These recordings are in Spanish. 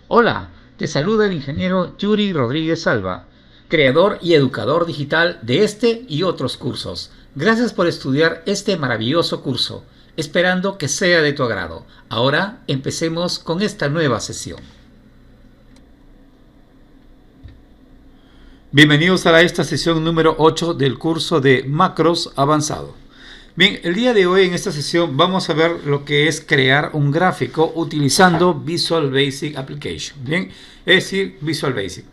Hola, te saluda el ingeniero Yuri Rodríguez Salva, creador y educador digital de este y otros cursos. Gracias por estudiar este maravilloso curso, esperando que sea de tu agrado. Ahora empecemos con esta nueva sesión. Bienvenidos a esta sesión número 8 del curso de macros avanzado. Bien, el día de hoy en esta sesión vamos a ver lo que es crear un gráfico utilizando Visual Basic Application. Bien, es decir, Visual Basic.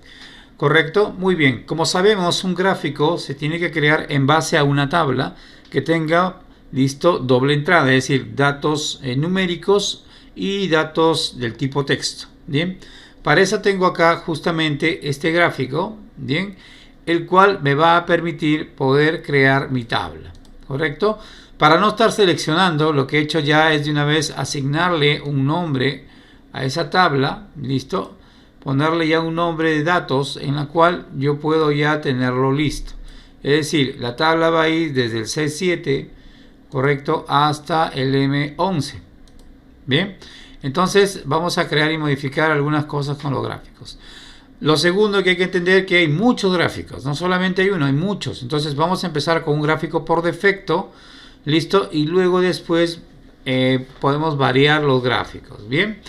¿Correcto? Muy bien. Como sabemos, un gráfico se tiene que crear en base a una tabla que tenga, listo, doble entrada, es decir, datos numéricos y datos del tipo texto. Bien, para eso tengo acá justamente este gráfico, bien, el cual me va a permitir poder crear mi tabla. ¿Correcto? Para no estar seleccionando, lo que he hecho ya es de una vez asignarle un nombre a esa tabla, listo, ponerle ya un nombre de datos en la cual yo puedo ya tenerlo listo. Es decir, la tabla va a ir desde el C7, correcto, hasta el M11. Bien, entonces vamos a crear y modificar algunas cosas con los gráficos. Lo segundo que hay que entender es que hay muchos gráficos, no solamente hay uno, hay muchos. Entonces vamos a empezar con un gráfico por defecto, listo, y luego después podemos variar los gráficos. Bien,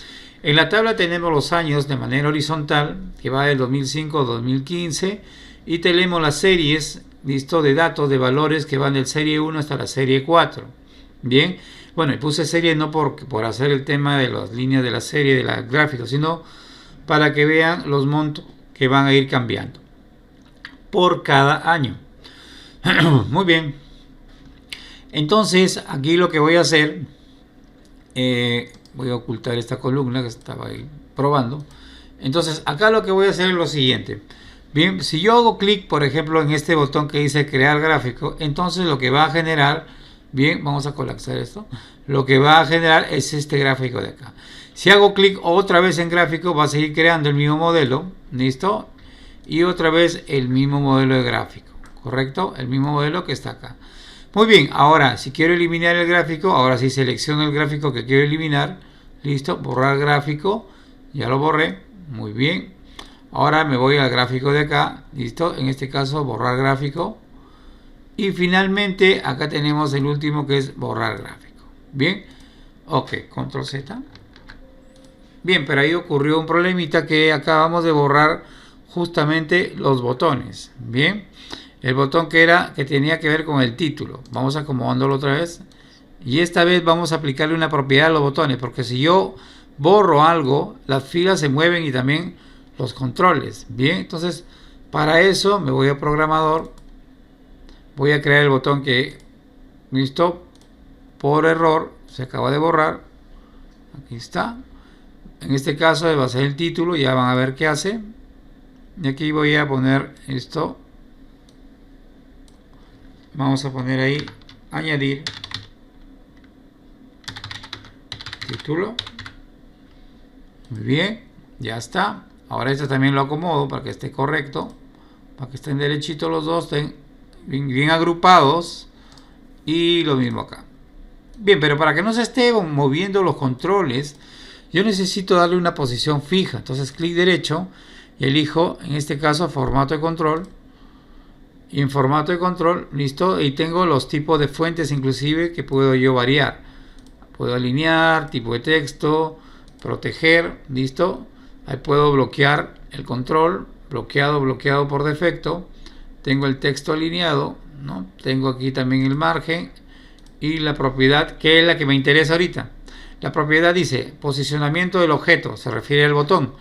en la tabla tenemos los años de manera horizontal, que va del 2005 al 2015, y tenemos las series, listo, de datos, de valores que van del serie 1 hasta la serie 4. Bien, bueno, y puse serie no por hacer el tema de las líneas de la serie de la gráfica, sino para que vean los montos que van a ir cambiando por cada año. Muy bien. Entonces, aquí lo que voy a hacer, voy a ocultar esta columna que estaba ahí probando. Entonces, acá lo que voy a hacer es lo siguiente. Bien, si yo hago clic, por ejemplo, en este botón que dice crear gráfico, entonces lo que va a generar, bien, vamos a colapsar esto, lo que va a generar es este gráfico de acá. Si hago clic otra vez en gráfico, va a seguir creando el mismo modelo, ¿listo? Y otra vez el mismo modelo de gráfico, ¿correcto? El mismo modelo que está acá. Muy bien, ahora si quiero eliminar el gráfico, ahora sí selecciono el gráfico que quiero eliminar, ¿listo? Borrar gráfico, ya lo borré, muy bien. Ahora me voy al gráfico de acá, ¿listo? En este caso, borrar gráfico. Y finalmente, acá tenemos el último que es borrar gráfico. Bien, ok, control Z. Bien, pero ahí ocurrió un problemita que acabamos de borrar justamente los botones. Bien, el botón que tenía que ver con el título. Vamos acomodándolo otra vez. Y esta vez vamos a aplicarle una propiedad a los botones, porque si yo borro algo, las filas se mueven y también los controles. Bien, entonces para eso me voy a programador. Voy a crear el botón que, listo, por error se acaba de borrar. Aquí está. En este caso va a ser el título, ya van a ver qué hace. Y aquí voy a poner esto. Vamos a poner ahí, añadir título. Muy bien, ya está. Ahora este también lo acomodo para que esté correcto, para que estén derechitos los dos, estén bien agrupados. Y lo mismo acá. Bien, pero para que no se esté moviendo los controles, yo necesito darle una posición fija. Entonces clic derecho y elijo en este caso formato de control. Y en formato de control, listo, y tengo los tipos de fuentes inclusive que puedo yo variar. Puedo alinear, tipo de texto, proteger, listo. Ahí puedo bloquear el control, bloqueado por defecto. Tengo el texto alineado, ¿no? Tengo aquí también el margen y la propiedad, que es la que me interesa ahorita. La propiedad dice posicionamiento del objeto, se refiere al botón.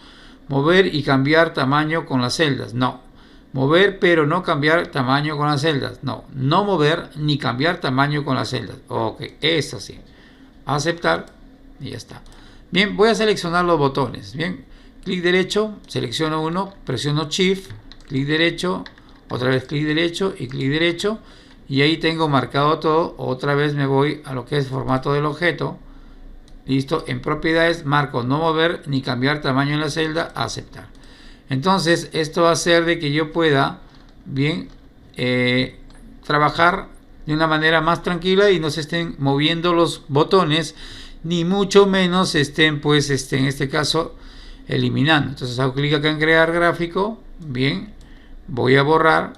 Mover y cambiar tamaño con las celdas, no. Mover pero no cambiar tamaño con las celdas, no. No mover ni cambiar tamaño con las celdas. Ok, es así. Aceptar y ya está. Bien, voy a seleccionar los botones. Bien, clic derecho, selecciono uno, presiono Shift, clic derecho, otra vez clic derecho y clic derecho. Y ahí tengo marcado todo. Otra vez me voy a lo que es formato del objeto. Listo, en propiedades marco no mover ni cambiar tamaño en la celda, aceptar. Entonces esto va a hacer de que yo pueda bien trabajar de una manera más tranquila y no se estén moviendo los botones, ni mucho menos estén pues en este caso eliminando. Entonces hago clic acá en crear gráfico, bien, voy a borrar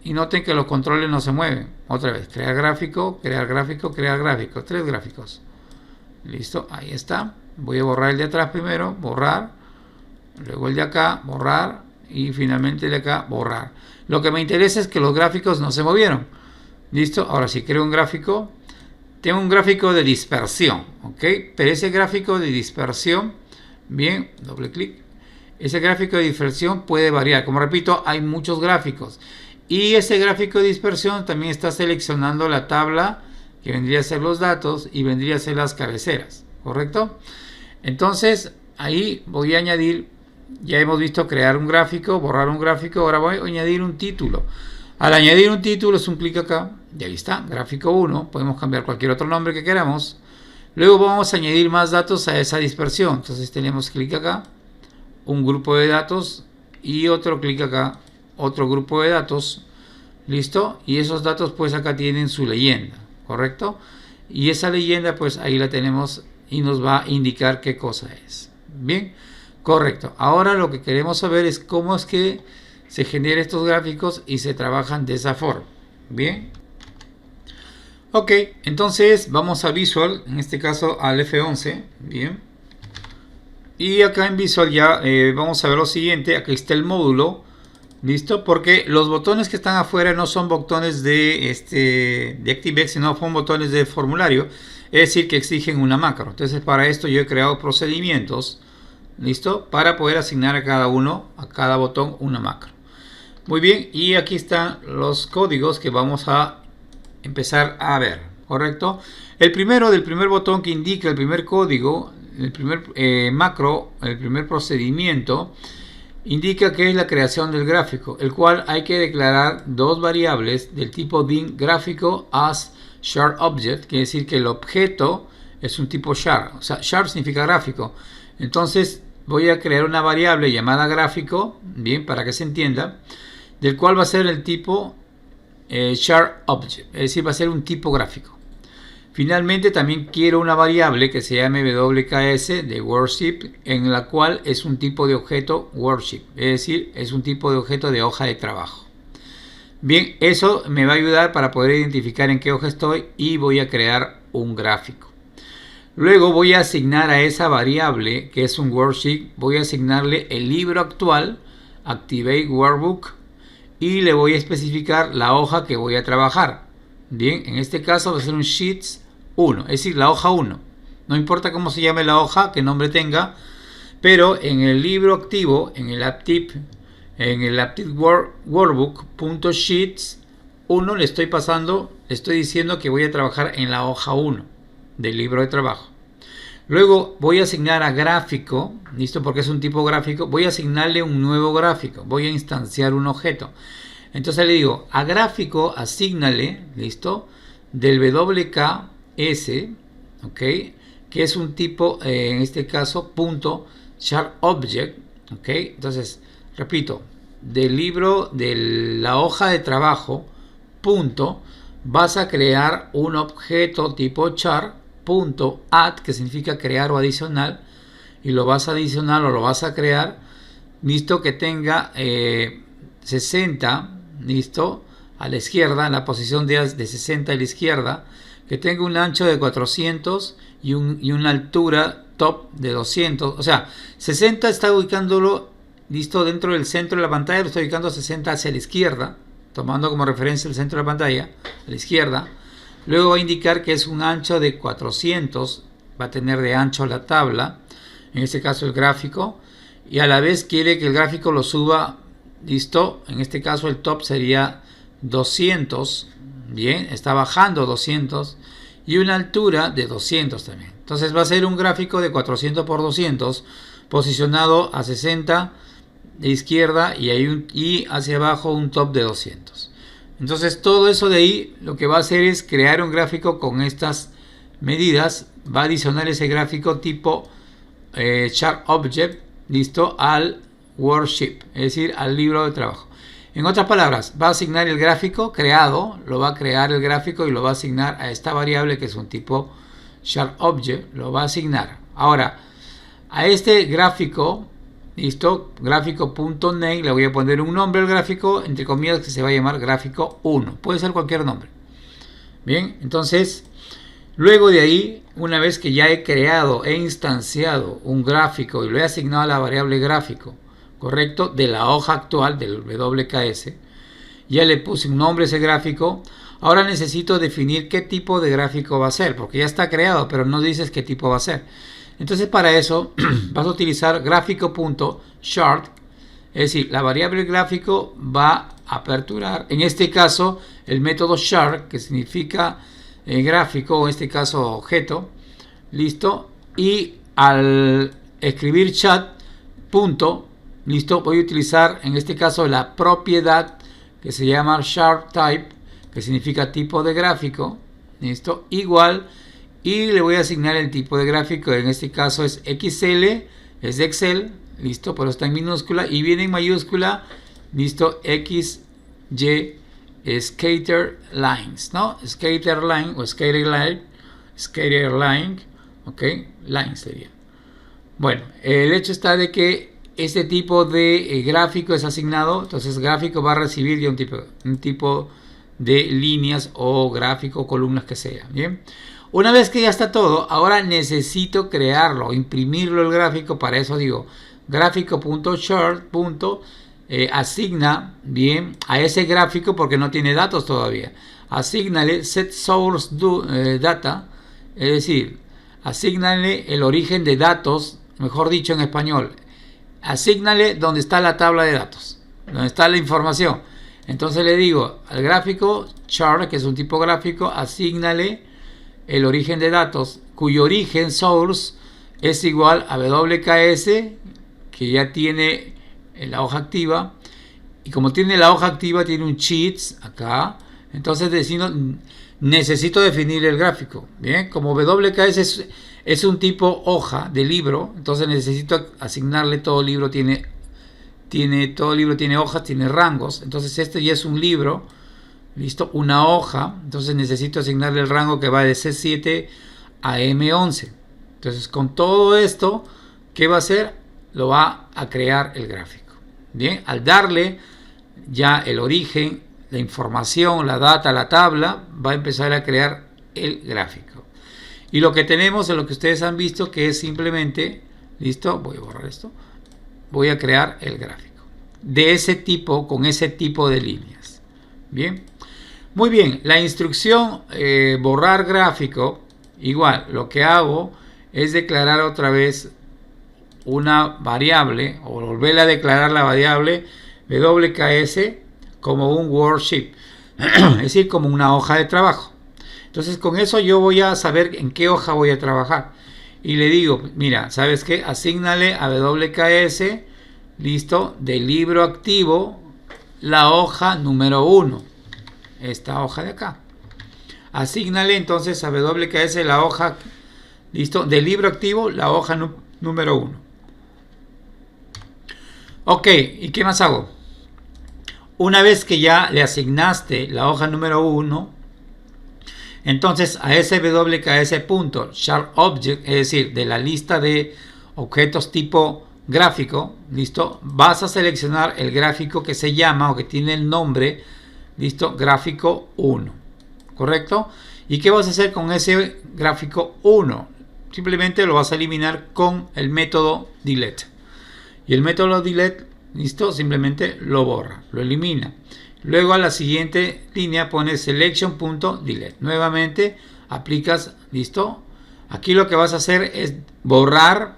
y noten que los controles no se mueven. Otra vez, crear gráfico, crear gráfico, crear gráfico, 3 gráficos. Listo, ahí está. Voy a borrar el de atrás primero, borrar, luego el de acá, borrar y finalmente el de acá, borrar. Lo que me interesa es que los gráficos no se movieron. Listo, ahora si creo un gráfico, tengo un gráfico de dispersión, ¿ok? Pero ese gráfico de dispersión, bien, doble clic, ese gráfico de dispersión puede variar. Como repito, hay muchos gráficos. Y ese gráfico de dispersión también está seleccionando la tabla que vendría a ser los datos y vendría a ser las cabeceras, ¿correcto? Entonces, ahí voy a añadir, ya hemos visto crear un gráfico, borrar un gráfico, ahora voy a añadir un título. Al añadir un título es un clic acá, y ahí está, gráfico 1, podemos cambiar cualquier otro nombre que queramos. Luego vamos a añadir más datos a esa dispersión, entonces tenemos clic acá, un grupo de datos y otro clic acá, otro grupo de datos, listo, y esos datos pues acá tienen su leyenda, ¿correcto? Y esa leyenda pues ahí la tenemos y nos va a indicar qué cosa es. Bien, correcto. Ahora lo que queremos saber es cómo es que se generan estos gráficos y se trabajan de esa forma. Bien. Ok, entonces vamos a Visual, en este caso al F11. Bien. Y acá en Visual ya vamos a ver lo siguiente. Aquí está el módulo. ¿Listo? Porque los botones que están afuera no son botones de ActiveX, sino son botones de formulario. Es decir, que exigen una macro. Entonces para esto yo he creado procedimientos. ¿Listo? Para poder asignar a cada uno, a cada botón, una macro. Muy bien, y aquí están los códigos que vamos a empezar a ver, ¿correcto? El primero del primer botón que indica el primer código, el primer macro, el primer procedimiento, indica que es la creación del gráfico, el cual hay que declarar dos variables del tipo dim gráfico as char object, quiere decir que el objeto es un tipo char, o sea, char significa gráfico. Entonces voy a crear una variable llamada gráfico, bien, para que se entienda, del cual va a ser el tipo char object, es decir, va a ser un tipo gráfico. Finalmente también quiero una variable que se llame WKS de worship, en la cual es un tipo de objeto worship, es decir, es un tipo de objeto de hoja de trabajo. Bien, eso me va a ayudar para poder identificar en qué hoja estoy y voy a crear un gráfico. Luego voy a asignar a esa variable, que es un worksheet, voy a asignarle el libro actual, Activate Workbook, y le voy a especificar la hoja que voy a trabajar. Bien, en este caso va a ser un Sheets 1, es decir, la hoja 1. No importa cómo se llame la hoja, qué nombre tenga, pero en el libro activo, en el Active Workbook.sheets 1 le estoy diciendo que voy a trabajar en la hoja 1 del libro de trabajo. Luego voy a asignar a gráfico, listo, porque es un tipo gráfico, voy a asignarle un nuevo gráfico, voy a instanciar un objeto. Entonces le digo, a gráfico asígnale, listo, del WKS, ok, que es un tipo, en este caso, punto, char object, ok. Entonces, repito, del libro, de la hoja de trabajo, punto, vas a crear un objeto tipo char, punto add, que significa crear o adicional, y lo vas a adicionar o lo vas a crear, listo, que tenga 60, listo, a la izquierda, en la posición de 60 a la izquierda, que tenga un ancho de 400 y una altura top de 200, o sea, 60 está ubicándolo, listo, dentro del centro de la pantalla, lo estoy ubicando 60 hacia la izquierda, tomando como referencia el centro de la pantalla, a la izquierda. Luego va a indicar que es un ancho de 400, va a tener de ancho la tabla, en este caso el gráfico, y a la vez quiere que el gráfico lo suba, listo, en este caso el top sería 200, bien, está bajando 200, y una altura de 200 también. Entonces va a ser un gráfico de 400 por 200, posicionado a 60 de izquierda y hacia abajo un top de 200. Entonces todo eso de ahí lo que va a hacer es crear un gráfico con estas medidas, va a adicionar ese gráfico tipo chart object, listo, al worksheet, es decir, al libro de trabajo. En otras palabras, va a asignar el gráfico creado, lo va a crear el gráfico y lo va a asignar a esta variable que es un tipo chart object, lo va a asignar. Ahora, a este gráfico, listo, gráfico.name, le voy a poner un nombre al gráfico, entre comillas, que se va a llamar gráfico 1, puede ser cualquier nombre. Bien, entonces, luego de ahí, una vez que ya he creado, he instanciado un gráfico y lo he asignado a la variable gráfico, correcto, de la hoja actual del WKS, ya le puse un nombre a ese gráfico. Ahora necesito definir qué tipo de gráfico va a ser, porque ya está creado, pero no dices qué tipo va a ser. Entonces para eso vas a utilizar gráfico.chart, es decir, la variable gráfico va a aperturar, en este caso, el método chart, que significa gráfico, o en este caso objeto, listo, y al escribir chat, punto, listo, voy a utilizar en este caso la propiedad que se llama chart type, que significa tipo de gráfico, listo, igual, y le voy a asignar el tipo de gráfico, en este caso es XL, es de Excel, listo, pero está en minúscula, y viene en mayúscula, listo, XY Scatter Lines, ¿no? Scatter Line o Scatter Line, ok, line sería. Bueno, el hecho está de que este tipo de gráfico es asignado, entonces gráfico va a recibir ya un tipo de líneas o gráfico, columnas que sea, ¿bien? Una vez que ya está todo, ahora necesito crearlo, imprimirlo el gráfico. Para eso digo gráfico.chart. Asigna, bien, a ese gráfico, porque no tiene datos todavía, asígnale set source data, es decir, asígnale el origen de datos, mejor dicho en español, asígnale donde está la tabla de datos, donde está la información. Entonces le digo al gráfico chart, que es un tipo gráfico, asígnale el origen de datos, cuyo origen source es igual a WKS, que ya tiene la hoja activa, y como tiene la hoja activa tiene un cheats acá. Entonces necesito definir el gráfico, bien, como WKS es un tipo hoja de libro, entonces necesito asignarle todo libro, todo libro tiene hojas, tiene rangos. Entonces este ya es un libro, listo, una hoja. Entonces necesito asignarle el rango que va de C7 a M11. Entonces con todo esto, ¿qué va a hacer? Lo va a crear el gráfico. Bien, al darle ya el origen, la información, la data, la tabla, va a empezar a crear el gráfico. Y lo que tenemos es lo que ustedes han visto, que es simplemente, listo, voy a borrar esto, voy a crear el gráfico de ese tipo, con ese tipo de líneas. Bien, muy bien. La instrucción borrar gráfico, igual lo que hago es declarar otra vez una variable, o volver a declarar la variable WKS como un worksheet, es decir, como una hoja de trabajo. Entonces con eso yo voy a saber en qué hoja voy a trabajar. Y le digo, mira, ¿sabes qué? Asígnale a WKS, listo, del libro activo, la hoja número 1. Esta hoja de acá. Asígnale entonces a WKS la hoja, listo, del libro activo, la hoja número 1. Ok, ¿y qué más hago? Una vez que ya le asignaste la hoja número 1, entonces a ese WKS.ShartObject, es decir, de la lista de objetos tipo gráfico, listo, vas a seleccionar el gráfico que se llama o que tiene el nombre, listo, gráfico 1, ¿correcto? ¿Y qué vas a hacer con ese gráfico 1? Simplemente lo vas a eliminar con el método delete. Y el método delete, listo, simplemente lo borra, lo elimina. Luego a la siguiente línea pones selection.delete. Nuevamente aplicas, listo. Aquí lo que vas a hacer es borrar,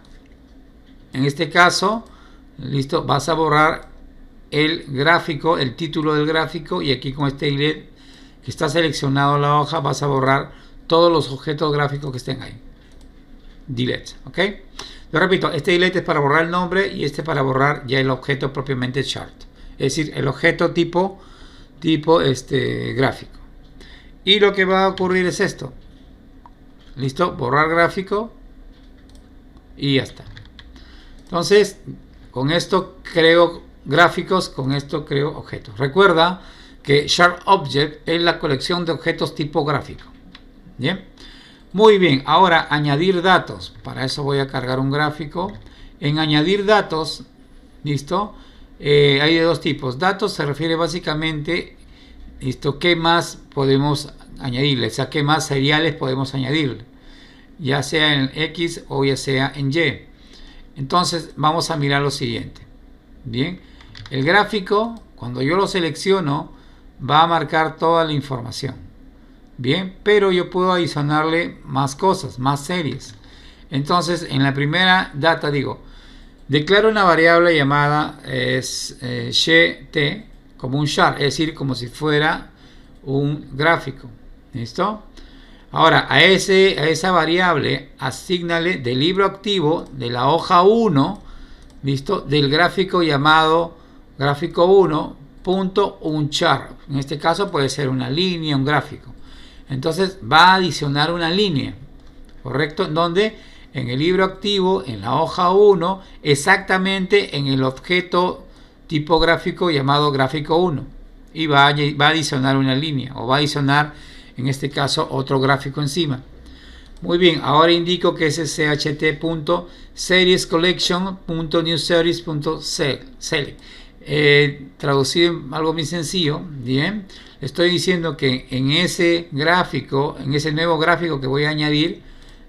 en este caso, listo, vas a borrar el gráfico, el título del gráfico, y aquí con este delete que está seleccionado la hoja vas a borrar todos los objetos gráficos que estén ahí. Delete, ¿ok? Lo repito, este delete es para borrar el nombre y este para borrar ya el objeto propiamente chart. Es decir, el objeto tipo gráfico. Y lo que va a ocurrir es esto. ¿Listo? Borrar gráfico y ya está. Entonces, con esto creo gráficos, con esto creo objetos. Recuerda que ShartObject es la colección de objetos tipo gráfico. Bien. Muy bien, ahora añadir datos. Para eso voy a cargar un gráfico. En añadir datos, ¿Listo? Hay de dos tipos. Datos se refiere básicamente, ¿listo? ¿Qué más podemos añadirle? O sea, ¿qué más seriales podemos añadirle? Ya sea en X o ya sea en Y. Entonces, vamos a mirar lo siguiente. Bien, el gráfico, cuando yo lo selecciono, va a marcar toda la información. Bien, pero yo puedo adicionarle más cosas, más series. Entonces, en la primera data digo, declaro una variable llamada gt como un chart, es decir, como si fuera un gráfico. ¿Listo? Ahora, a esa variable, asígnale del libro activo de la hoja 1, ¿listo? Del gráfico llamado gráfico 1, punto un chart. En este caso puede ser una línea, un gráfico. Entonces va a adicionar una línea, ¿correcto? En donde en el libro activo, en la hoja 1, exactamente en el objeto tipográfico llamado gráfico 1. Y va a adicionar una línea, o va a adicionar, en este caso, otro gráfico encima. Muy bien, ahora indico que ese cht.seriescollection.newseries.select. Traducido en algo muy sencillo, bien, estoy diciendo que en ese gráfico, en ese nuevo gráfico que voy a añadir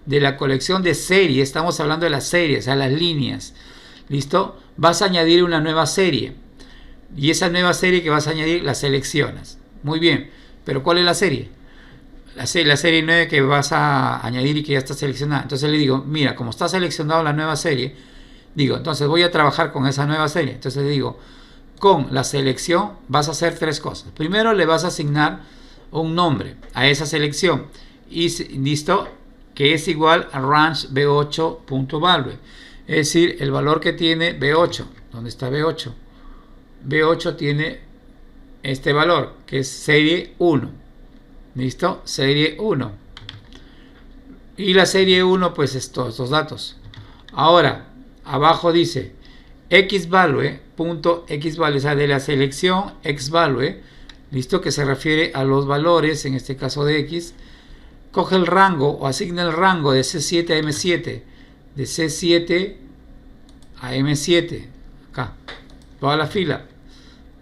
de la colección de series, estamos hablando de las series, a las líneas, ¿listo? Vas a añadir una nueva serie, y esa nueva serie que vas a añadir la seleccionas. Muy bien, pero ¿cuál es la serie? La serie 9 que vas a añadir y que ya está seleccionada. Entonces le digo, mira, como está seleccionada la nueva serie, digo, entonces voy a trabajar con esa nueva serie. Entonces le digo, con la selección vas a hacer tres cosas. Primero le vas a asignar un nombre a esa selección. Y listo, que es igual a range b8.value. Es decir, el valor que tiene b8. ¿Dónde está b8? B8 tiene este valor, que es serie 1. ¿Listo? Serie 1. Y la serie 1, pues estos datos. Ahora, abajo dice xvalue, o sea, de la selección xvalue, ¿listo? Que se refiere a los valores, en este caso de x. Coge el rango o asigna el rango de C7 a M7, de C7 a M7, acá, toda la fila.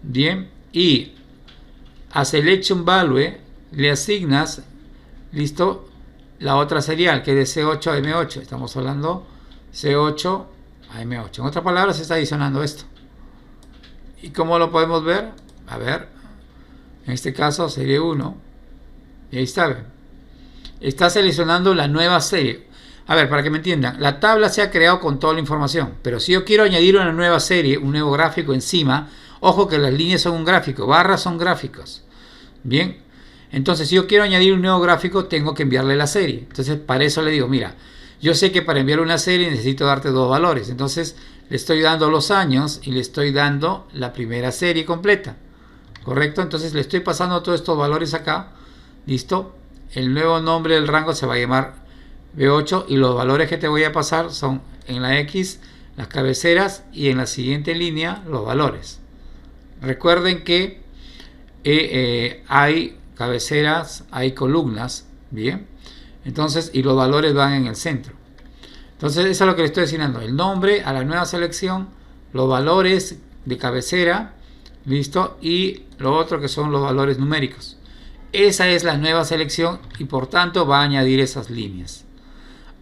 Bien, y a selection value le asignas, listo, la otra serial, que es de C8 a M8. Estamos hablando C8 a M8. En otras palabras, se está adicionando esto. ¿Y cómo lo podemos ver? A ver, en este caso serie 1. Y ahí está. Está seleccionando la nueva serie. A ver, para que me entiendan, la tabla se ha creado con toda la información. Pero si yo quiero añadir una nueva serie, un nuevo gráfico encima, ojo que las líneas son un gráfico, barras son gráficos. Bien, entonces si yo quiero añadir un nuevo gráfico, tengo que enviarle la serie. Entonces para eso le digo, mira, yo sé que para enviar una serie necesito darte dos valores. Entonces le estoy dando los años y le estoy dando la primera serie completa. ¿Correcto? Entonces le estoy pasando todos estos valores acá. ¿Listo? El nuevo nombre del rango se va a llamar B8 y los valores que te voy a pasar son en la X, las cabeceras, y en la siguiente línea los valores. Recuerden que hay cabeceras, hay columnas, bien, entonces, y los valores van en el centro. Entonces eso es lo que le estoy asignando, el nombre a la nueva selección, los valores de cabecera, listo, y lo otro que son los valores numéricos. Esa es la nueva selección y por tanto va a añadir esas líneas.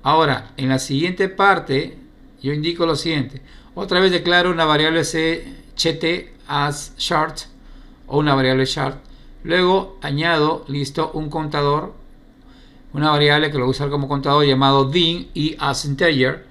Ahora, en la siguiente parte, yo indico lo siguiente. Otra vez declaro una variable cht as chart o una variable chart. Luego añado, listo, un contador, una variable que lo voy a usar como contador llamado din y as integer.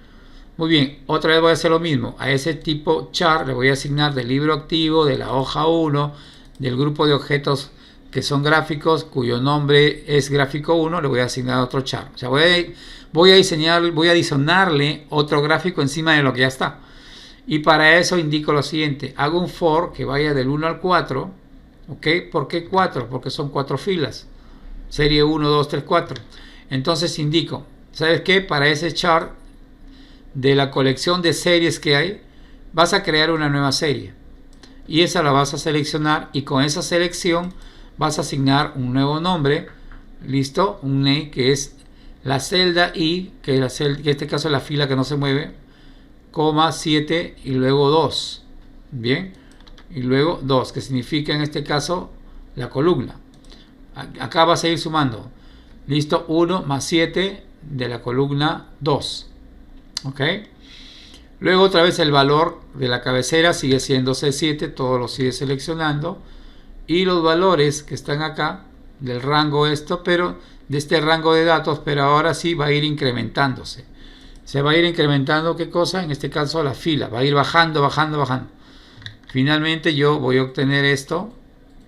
Muy bien, otra vez voy a hacer lo mismo. A ese tipo chart le voy a asignar del libro activo, de la hoja 1, del grupo de objetos que son gráficos, cuyo nombre es gráfico 1, le voy a asignar otro chart. O sea, voy a adicionarle otro gráfico encima de lo que ya está. Y para eso indico lo siguiente. Hago un for que vaya del 1 al 4. ¿Ok? ¿Por qué 4? Porque son 4 filas. Serie 1, 2, 3, 4. Entonces indico, ¿sabes qué? Para ese chart de la colección de series que hay, vas a crear una nueva serie. Y esa la vas a seleccionar y con esa selección vas a asignar un nuevo nombre, listo, un name que es la celda I, que en este caso es la fila que no se mueve, coma 7 y luego 2, Bien, y luego 2, que significa en este caso la columna. Acá vas a ir sumando. Listo, 1 más 7 de la columna 2. Ok. Luego otra vez el valor de la cabecera sigue siendo C7, todo lo sigue seleccionando. Y los valores que están acá, del rango esto, pero de este rango de datos, pero ahora sí va a ir incrementándose. Se va a ir incrementando, ¿qué cosa? En este caso la fila, va a ir bajando, bajando, bajando. Finalmente yo voy a obtener esto.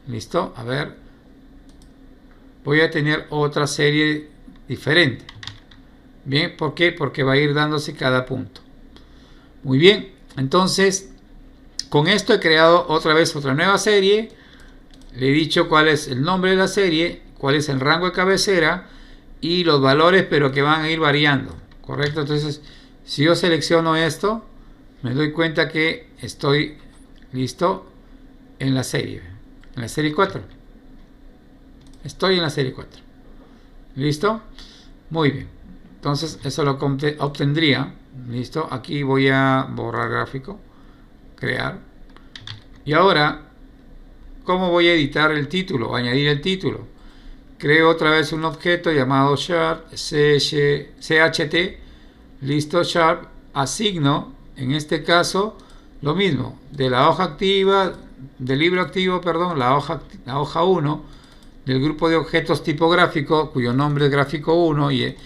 ¿Listo? A ver. Voy a tener otra serie diferente. Bien, ¿por qué? Porque va a ir dándose cada punto. Muy bien, entonces con esto he creado otra vez otra nueva serie. Le he dicho cuál es el nombre de la serie, cuál es el rango de cabecera y los valores, pero que van a ir variando, ¿correcto? Entonces, si yo selecciono esto, me doy cuenta que estoy listo en la serie 4. Estoy en la serie 4. ¿Listo? Muy bien. Entonces, eso lo obtendría. ¿Listo? Aquí voy a borrar gráfico, crear. Y ahora, ¿cómo voy a editar el título? Añadir el título. Creo otra vez un objeto llamado Sharp, CHT, listo, Sharp, asigno, en este caso, lo mismo, de la hoja activa, del libro activo, perdón, la hoja 1, del grupo de objetos tipográfico, cuyo nombre es gráfico 1, y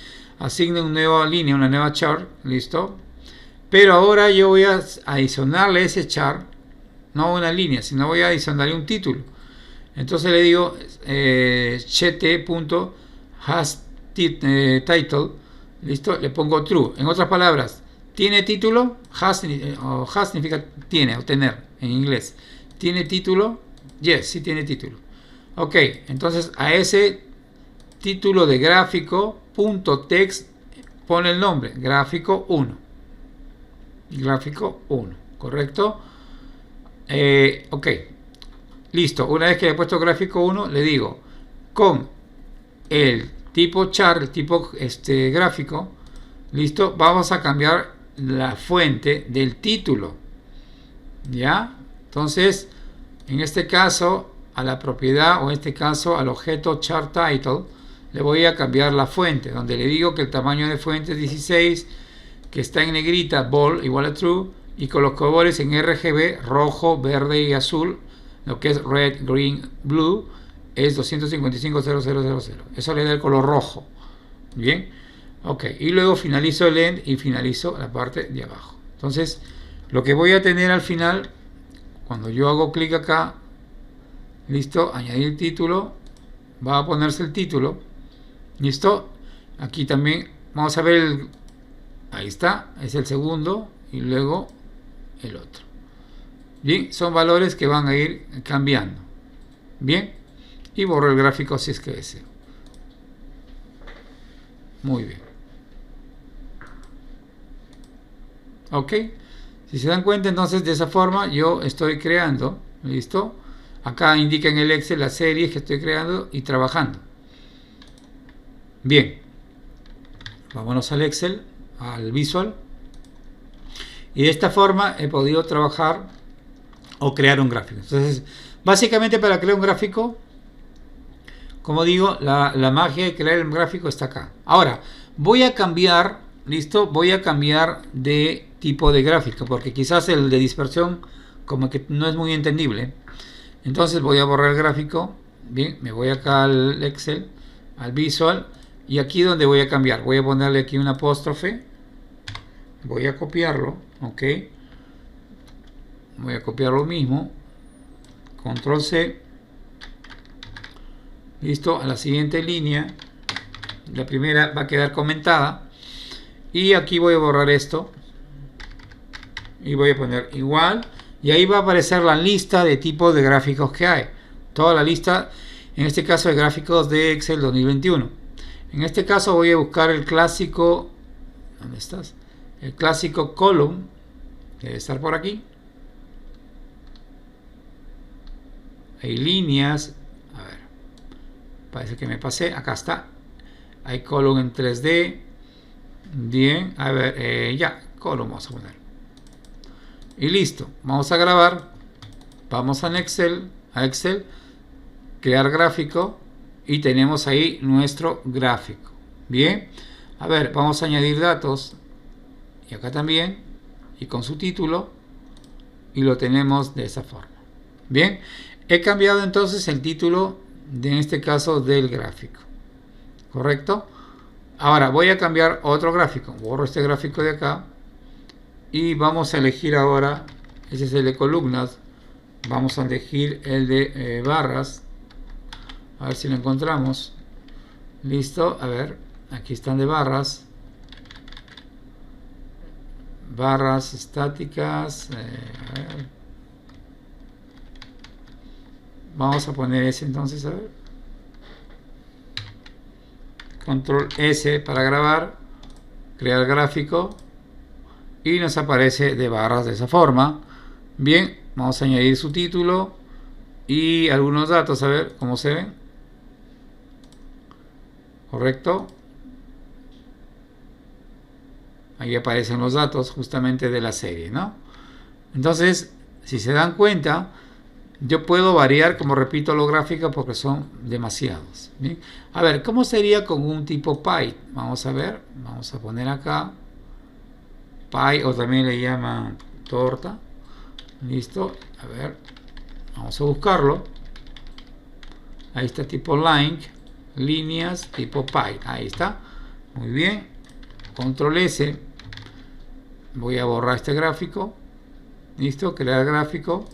asigno una nueva línea, una nueva chart, listo. Pero ahora yo voy a adicionarle ese chart, no una línea, sino voy a adicionarle un título. Entonces le digo cht.hasTitle, listo, le pongo true. En otras palabras, ¿tiene título? Has significa tiene, o tener en inglés. ¿Tiene título? Yes, sí tiene título. Ok, entonces a ese título de gráfico.text pone el nombre, gráfico 1. Gráfico 1, ¿correcto? Ok, listo. Una vez que he puesto gráfico 1, le digo con el tipo chart, el tipo gráfico, listo, vamos a cambiar la fuente del título. ¿Ya? Entonces, en este caso, a la propiedad, o en este caso al objeto chart title, le voy a cambiar la fuente, donde le digo que el tamaño de fuente es 16, que está en negrita, bold igual a true, y con los colores en RGB, rojo, verde y azul, lo que es red, green, blue, es 255.0000. Eso le da el color rojo. Bien, ok, y luego finalizo el end y finalizo la parte de abajo. Entonces, lo que voy a tener al final, cuando yo hago clic acá, listo, añadir título, va a ponerse el título, listo, aquí también vamos a ver ahí está, es el segundo y luego el otro. Bien, son valores que van a ir cambiando. Bien, y borro el gráfico si es que deseo. Muy bien. Ok, si se dan cuenta, entonces de esa forma yo estoy creando, listo. Acá indica en el Excel las series que estoy creando y trabajando. Bien, vámonos al Excel, al Visual. Y de esta forma he podido trabajar o crear un gráfico. Entonces, básicamente para crear un gráfico, como digo, la magia de crear el gráfico está acá. Ahora, voy a cambiar, listo, voy a cambiar de tipo de gráfico, porque quizás el de dispersión como que no es muy entendible. Entonces voy a borrar el gráfico. Bien, me voy acá al Excel, al Visual, y aquí donde voy a cambiar, voy a ponerle aquí un apóstrofe, voy a copiarlo, ok, voy a copiar lo mismo, control C, listo, a la siguiente línea, la primera va a quedar comentada, y aquí voy a borrar esto, y voy a poner igual, y ahí va a aparecer la lista de tipos de gráficos que hay, toda la lista, en este caso de gráficos de Excel 2021. En este caso voy a buscar el clásico, ¿dónde estás? El clásico column, que debe estar por aquí. Hay líneas, a ver, parece que me pasé, acá está. Hay column en 3D, bien, a ver, ya, column vamos a poner. Y listo. Vamos a grabar. Vamos a Excel, crear gráfico y tenemos ahí nuestro gráfico. Bien. A ver, vamos a añadir datos y acá también y con su título y lo tenemos de esa forma. Bien. He cambiado entonces el título en este caso del gráfico. ¿Correcto? Ahora voy a cambiar otro gráfico. Borro este gráfico de acá y vamos a elegir ahora, ese es el de columnas. Vamos a elegir el de barras. A ver si lo encontramos. Listo. A ver. Aquí están de barras. Barras estáticas. A ver. Vamos a poner ese entonces. A ver. Control S para grabar. Crear gráfico. Y nos aparece de barras de esa forma. Bien. Vamos a añadir su título y algunos datos, a ver cómo se ven. ¿Correcto? Ahí aparecen los datos justamente de la serie, ¿no? Entonces, si se dan cuenta, yo puedo variar, como repito, los gráficos porque son demasiados. ¿Bien? A ver, ¿cómo sería con un tipo pie? Vamos a ver, vamos a poner acá pie, o también le llaman torta. Listo, a ver, vamos a buscarlo. Ahí está, tipo line, líneas, tipo pie. Ahí está, muy bien. Control S. Voy a borrar este gráfico. Listo, crear gráfico.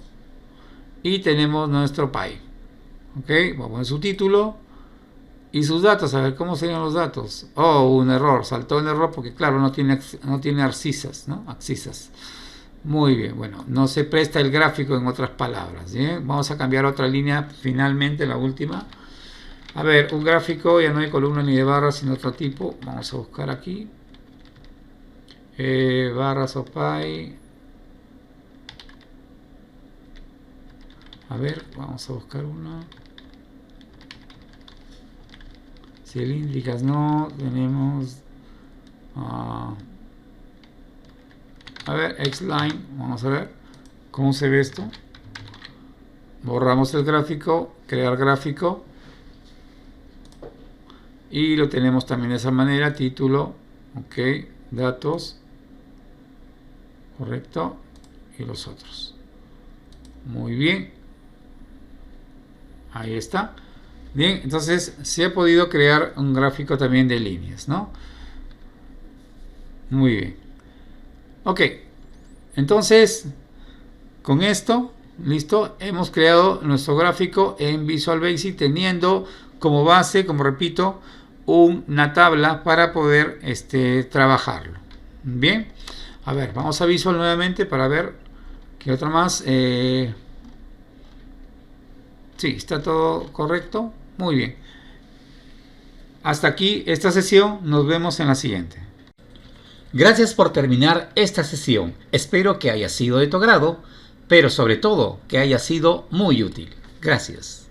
Y tenemos nuestro pie. Ok, vamos a poner su título y sus datos. A ver cómo serían los datos. Oh, un error, saltó un error porque, claro, no tiene abscisas, ¿no? Abscisas. Muy bien, bueno, no se presta el gráfico en otras palabras. ¿Bien? Vamos a cambiar otra línea, finalmente la última. A ver, un gráfico, ya no hay columna ni de barras, sino otro tipo. Vamos a buscar aquí. Barras o pie. A ver, vamos a buscar una. Cilíndricas no, tenemos... a ver, X-Line, vamos a ver cómo se ve esto. Borramos el gráfico, crear gráfico. Y lo tenemos también de esa manera, título, ok, datos, correcto, y los otros. Muy bien. Ahí está. Bien, entonces se ha podido crear un gráfico también de líneas, ¿no? Muy bien. Ok, entonces con esto, listo, hemos creado nuestro gráfico en Visual Basic teniendo como base, como repito, una tabla para poder trabajarlo. Bien, a ver, vamos a Visual nuevamente para ver qué otra más. Sí, está todo correcto. Muy bien. Hasta aquí esta sesión. Nos vemos en la siguiente. Gracias por terminar esta sesión. Espero que haya sido de tu agrado, pero sobre todo que haya sido muy útil. Gracias.